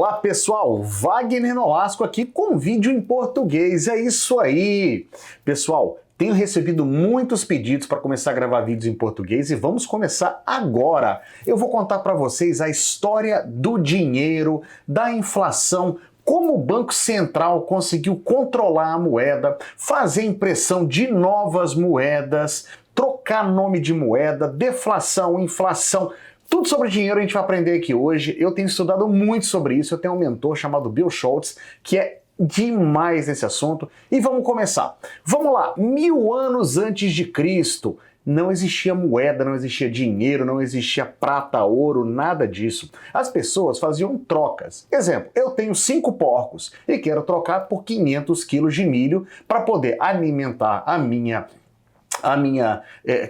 Olá pessoal, Wagner Nolasco aqui com vídeo em português, é isso aí! Pessoal, tenho recebido muitos pedidos para começar a gravar vídeos em português e vamos começar agora. Eu vou contar para vocês a história do dinheiro, da inflação, como o Banco Central conseguiu controlar a moeda, fazer impressão de novas moedas, trocar nome de moeda, deflação, inflação. Tudo sobre dinheiro a gente vai aprender aqui hoje. Eu tenho estudado muito sobre isso. Eu tenho um mentor chamado Bill Schultz, que é demais nesse assunto. E vamos começar. Vamos lá. 1000 anos antes de Cristo, não existia moeda, não existia dinheiro, não existia prata, ouro, nada disso. As pessoas faziam trocas. Exemplo, eu tenho 5 porcos e quero trocar por 500 quilos de milho para poder alimentar a minha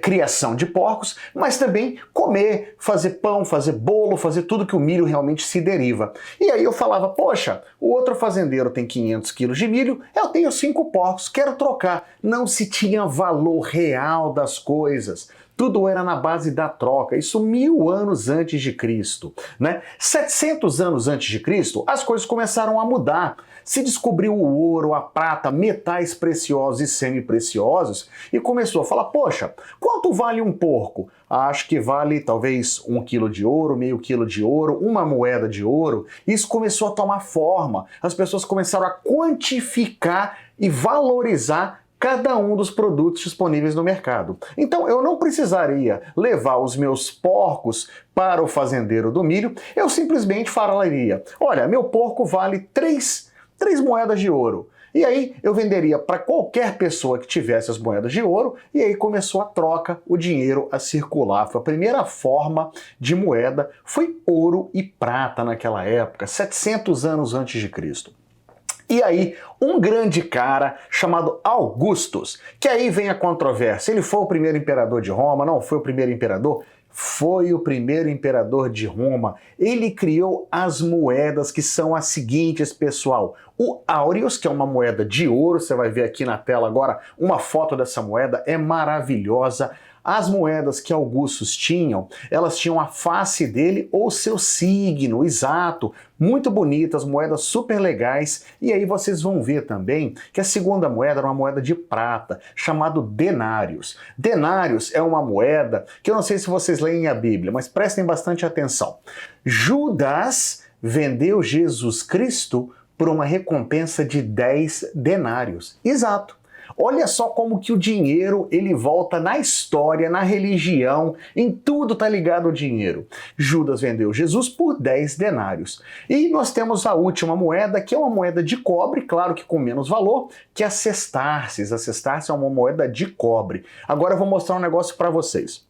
criação de porcos, mas também comer, fazer pão, fazer bolo, fazer tudo que o milho realmente se deriva. E aí eu falava, poxa, o outro fazendeiro tem 500 quilos de milho, eu tenho 5 porcos, quero trocar. Não se tinha valor real das coisas. Tudo era na base da troca, isso 1000 anos antes de Cristo, né? 700 anos antes de Cristo, as coisas começaram a mudar. Se descobriu o ouro, a prata, metais preciosos e semipreciosos e começou a falar, poxa, quanto vale um porco? Acho que vale talvez 1 quilo de ouro, meio quilo de ouro, uma moeda de ouro. Isso começou a tomar forma, as pessoas começaram a quantificar e valorizar cada um dos produtos disponíveis no mercado. Então eu não precisaria levar os meus porcos para o fazendeiro do milho, eu simplesmente falaria, olha, meu porco vale 3 moedas de ouro. E aí eu venderia para qualquer pessoa que tivesse as moedas de ouro e aí começou a troca, o dinheiro a circular. Foi a primeira forma de moeda, foi ouro e prata naquela época, 700 anos antes de Cristo. E aí, um grande cara chamado Augustus, que aí vem a controvérsia, ele foi o primeiro imperador de Roma, não foi o primeiro imperador? Foi o primeiro imperador de Roma. Ele criou as moedas que são as seguintes, pessoal. O áureos, que é uma moeda de ouro, você vai ver aqui na tela agora uma foto dessa moeda, é maravilhosa. As moedas que Augustus tinham, elas tinham a face dele ou seu signo, exato. Muito bonitas, moedas super legais. E aí vocês vão ver também que a segunda moeda era uma moeda de prata, chamado denários. Denários é uma moeda que eu não sei se vocês leem a Bíblia, mas prestem bastante atenção. Judas vendeu Jesus Cristo por uma recompensa de 10 denários. Exato. Olha só como que o dinheiro ele volta na história, na religião, em tudo tá ligado ao dinheiro. Judas vendeu Jesus por 10 denários. E nós temos a última moeda, que é uma moeda de cobre, claro que com menos valor, que é a sestarces. A sestarce é uma moeda de cobre. Agora eu vou mostrar um negócio para vocês.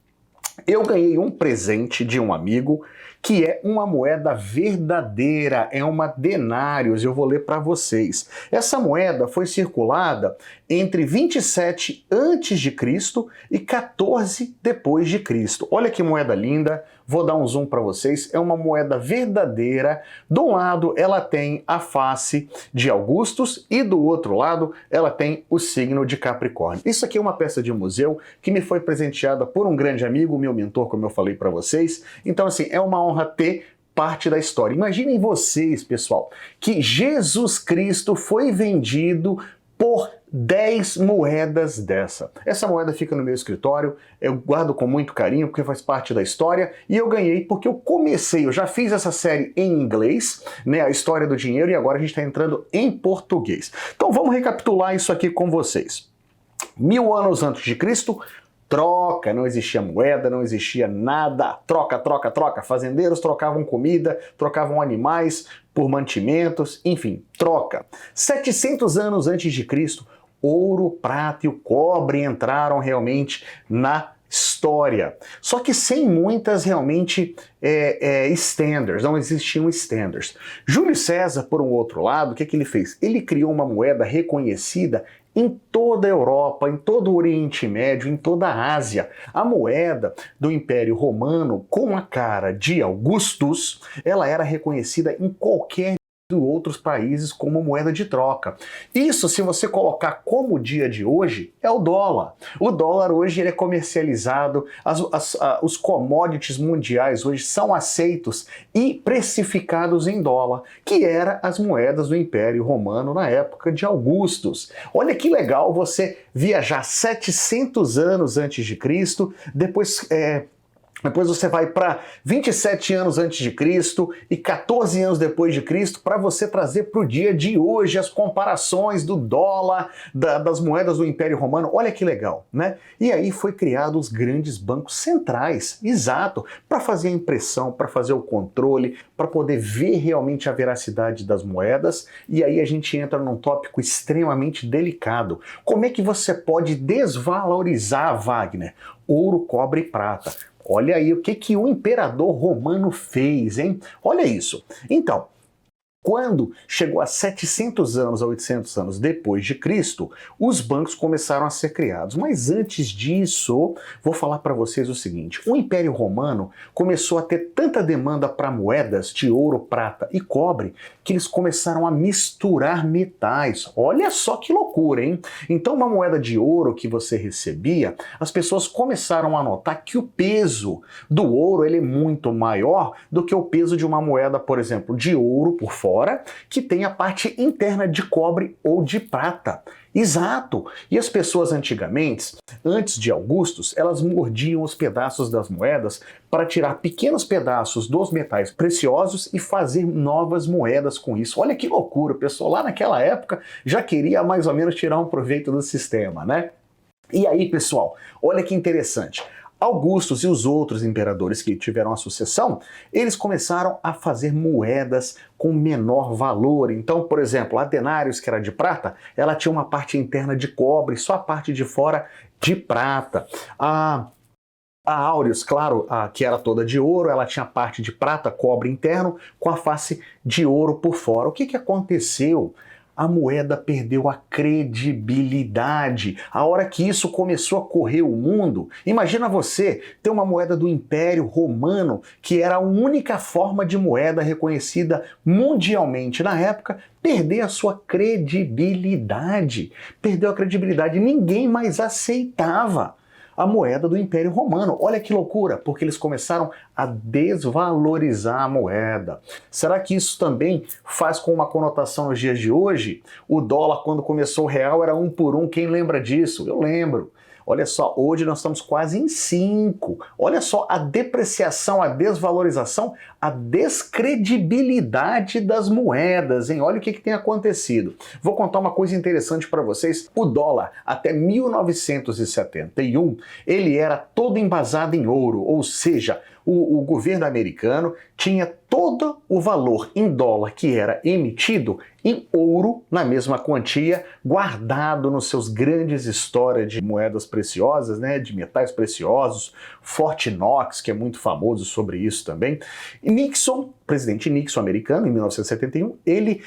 Eu ganhei um presente de um amigo que é uma moeda verdadeira, é uma denários, eu vou ler para vocês. Essa moeda foi circulada entre 27 antes de Cristo e 14 depois de Cristo. Olha que moeda linda, vou dar um zoom para vocês, é uma moeda verdadeira. De um lado ela tem a face de Augustus e do outro lado ela tem o signo de Capricórnio. Isso aqui é uma peça de museu que me foi presenteada por um grande amigo, meu mentor, como eu falei para vocês. Então assim, é uma honra ter parte da história. Imaginem vocês, pessoal, que Jesus Cristo foi vendido por 10 moedas dessa. Essa moeda fica no meu escritório, eu guardo com muito carinho porque faz parte da história e eu ganhei porque eu já fiz essa série em inglês, né, a história do dinheiro, e agora a gente está entrando em português. Então vamos recapitular isso aqui com vocês. 1000 anos antes de Cristo, troca, não existia moeda, não existia nada, troca, troca, troca. Fazendeiros trocavam comida, trocavam animais por mantimentos, enfim, troca. 700 anos antes de Cristo, ouro, prata e o cobre entraram realmente na história. Só que sem muitas realmente standards, não existiam standards. Júlio César, por um outro lado, o que ele fez? Ele criou uma moeda reconhecida em toda a Europa, em todo o Oriente Médio, em toda a Ásia. A moeda do Império Romano, com a cara de Augustus, ela era reconhecida em qualquer de outros países como moeda de troca. Isso, se você colocar como o dia de hoje, é o dólar. O dólar hoje ele é comercializado, os commodities mundiais hoje são aceitos e precificados em dólar, que eram as moedas do Império Romano na época de Augustus. Olha que legal você viajar 700 anos antes de Cristo, depois você vai para 27 anos antes de Cristo e 14 anos depois de Cristo para você trazer para o dia de hoje as comparações do dólar, das moedas do Império Romano. Olha que legal, né? E aí foi criado os grandes bancos centrais, exato, para fazer a impressão, para fazer o controle, para poder ver realmente a veracidade das moedas. E aí a gente entra num tópico extremamente delicado. Como é que você pode desvalorizar, Wagner, ouro, cobre e prata? Olha aí o que o imperador romano fez, hein? Olha isso. Então, quando chegou a 700 anos a 800 anos depois de Cristo, os bancos começaram a ser criados. Mas antes disso, vou falar para vocês o seguinte: o Império Romano começou a ter tanta demanda para moedas de ouro, prata e cobre que eles começaram a misturar metais. Olha só que loucura, hein? Então, uma moeda de ouro que você recebia, as pessoas começaram a notar que o peso do ouro ele é muito maior do que o peso de uma moeda, por exemplo, de ouro por fora, que tem a parte interna de cobre ou de prata. Exato! E as pessoas antigamente, antes de Augustus, elas mordiam os pedaços das moedas para tirar pequenos pedaços dos metais preciosos e fazer novas moedas com isso. Olha que loucura! O pessoal lá naquela época já queria mais ou menos tirar um proveito do sistema, né? E aí, pessoal, olha que interessante. Augustus e os outros imperadores que tiveram a sucessão, eles começaram a fazer moedas com menor valor. Então, por exemplo, a denários, que era de prata, ela tinha uma parte interna de cobre, só a parte de fora de prata. A áureos, claro, que era toda de ouro, ela tinha parte de prata, cobre interno, com a face de ouro por fora. O que aconteceu? A moeda perdeu a credibilidade. A hora que isso começou a correr o mundo, imagina você ter uma moeda do Império Romano, que era a única forma de moeda reconhecida mundialmente na época, perder a sua credibilidade. Perdeu a credibilidade, ninguém mais aceitava a moeda do Império Romano. Olha que loucura, porque eles começaram a desvalorizar a moeda. Será que isso também faz com uma conotação nos dias de hoje? O dólar, quando começou o real, era 1 por 1. Quem lembra disso? Eu lembro. Olha só, hoje nós estamos quase em 5. Olha só a depreciação, a desvalorização, a descredibilidade das moedas, hein? Olha o que tem acontecido. Vou contar uma coisa interessante para vocês. O dólar, até 1971, ele era todo embasado em ouro, ou seja, o governo americano tinha todo o valor em dólar que era emitido em ouro, na mesma quantia, guardado nos seus grandes histórias de moedas preciosas, né, de metais preciosos, Fort Knox, que é muito famoso sobre isso também. E Nixon, presidente Nixon americano, em 1971, ele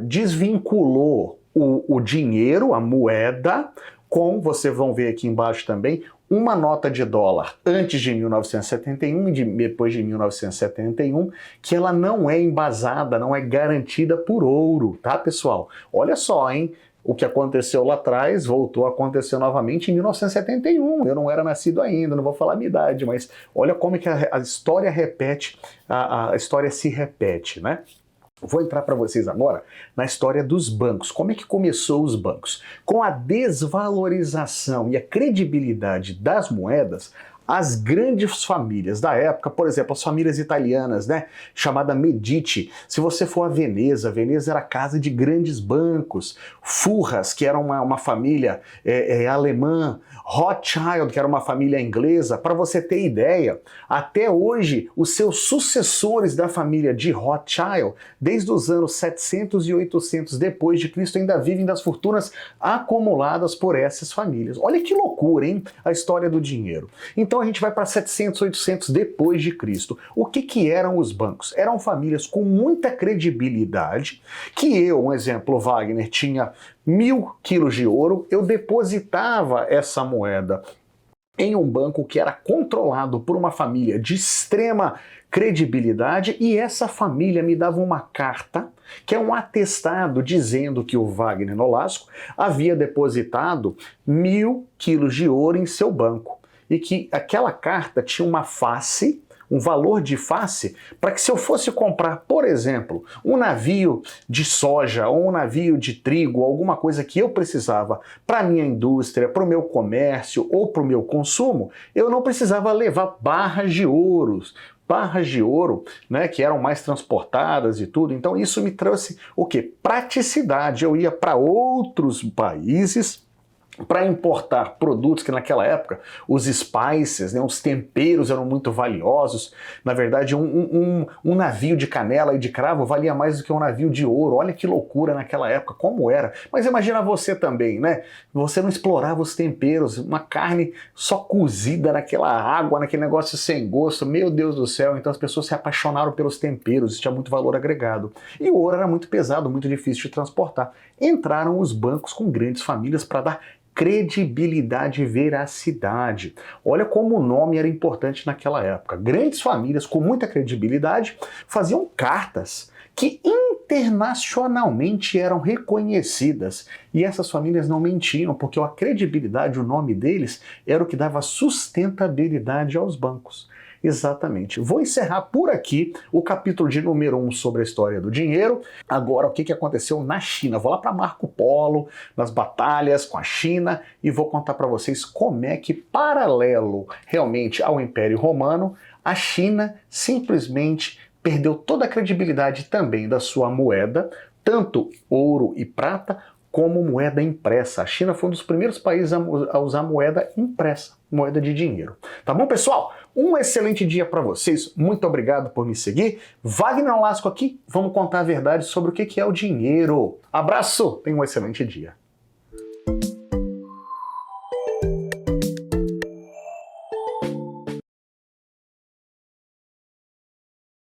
desvinculou o dinheiro, a moeda, com, vocês vão ver aqui embaixo também, uma nota de dólar antes de 1971 e depois de 1971, que ela não é embasada, não é garantida por ouro, tá, pessoal? Olha só, hein? O que aconteceu lá atrás voltou a acontecer novamente em 1971. Eu não era nascido ainda, não vou falar a minha idade, mas olha como é que a história repete, a história se repete, né? Vou entrar para vocês agora na história dos bancos. Como é que começou os bancos? Com a desvalorização e a credibilidade das moedas, as grandes famílias da época, por exemplo, as famílias italianas, né, chamada Medici. Se você for a Veneza, Veneza era casa de grandes bancos. Furras, que era uma família alemã. Rothschild, que era uma família inglesa. Para você ter ideia, até hoje, os seus sucessores da família de Rothschild, desde os anos 700 e 800 depois de Cristo, ainda vivem das fortunas acumuladas por essas famílias. Olha que loucura, hein? A história do dinheiro. Então a gente vai para 700, 800 depois de Cristo. O que eram os bancos? Eram famílias com muita credibilidade, que um exemplo, Wagner, tinha 1000 quilos de ouro, eu depositava essa moeda em um banco que era controlado por uma família de extrema credibilidade, e essa família me dava uma carta, que é um atestado dizendo que o Wagner Nolasco havia depositado 1.000 quilos de ouro em seu banco, e que aquela carta tinha uma face, um valor de face, para que se eu fosse comprar, por exemplo, um navio de soja ou um navio de trigo, alguma coisa que eu precisava para a minha indústria, para o meu comércio ou para o meu consumo, eu não precisava levar barras de ouro, né, que eram mais transportadas e tudo. Então isso me trouxe o quê? Praticidade. Eu ia para outros países para importar produtos que naquela época, os spices, né, os temperos eram muito valiosos. Na verdade, um navio de canela e de cravo valia mais do que um navio de ouro. Olha que loucura naquela época, como era. Mas imagina você também, né? Você não explorava os temperos, uma carne só cozida naquela água, naquele negócio sem gosto. Meu Deus do céu, então as pessoas se apaixonaram pelos temperos, isso tinha muito valor agregado. E o ouro era muito pesado, muito difícil de transportar. Entraram os bancos com grandes famílias para dar credibilidade e veracidade. Olha como o nome era importante naquela época. Grandes famílias com muita credibilidade faziam cartas que internacionalmente eram reconhecidas. E essas famílias não mentiam, porque a credibilidade, o nome deles, era o que dava sustentabilidade aos bancos. Exatamente. Vou encerrar por aqui o capítulo de número 1 sobre a história do dinheiro. Agora, o que aconteceu na China? Vou lá para Marco Polo, nas batalhas com a China, e vou contar para vocês como é que, paralelo realmente ao Império Romano, a China simplesmente perdeu toda a credibilidade também da sua moeda, tanto ouro e prata, como moeda impressa. A China foi um dos primeiros países a usar moeda impressa, moeda de dinheiro. Tá bom, pessoal? Um excelente dia para vocês. Muito obrigado por me seguir. Wagner Nolasco aqui. Vamos contar a verdade sobre o que é o dinheiro. Abraço! Tenha um excelente dia.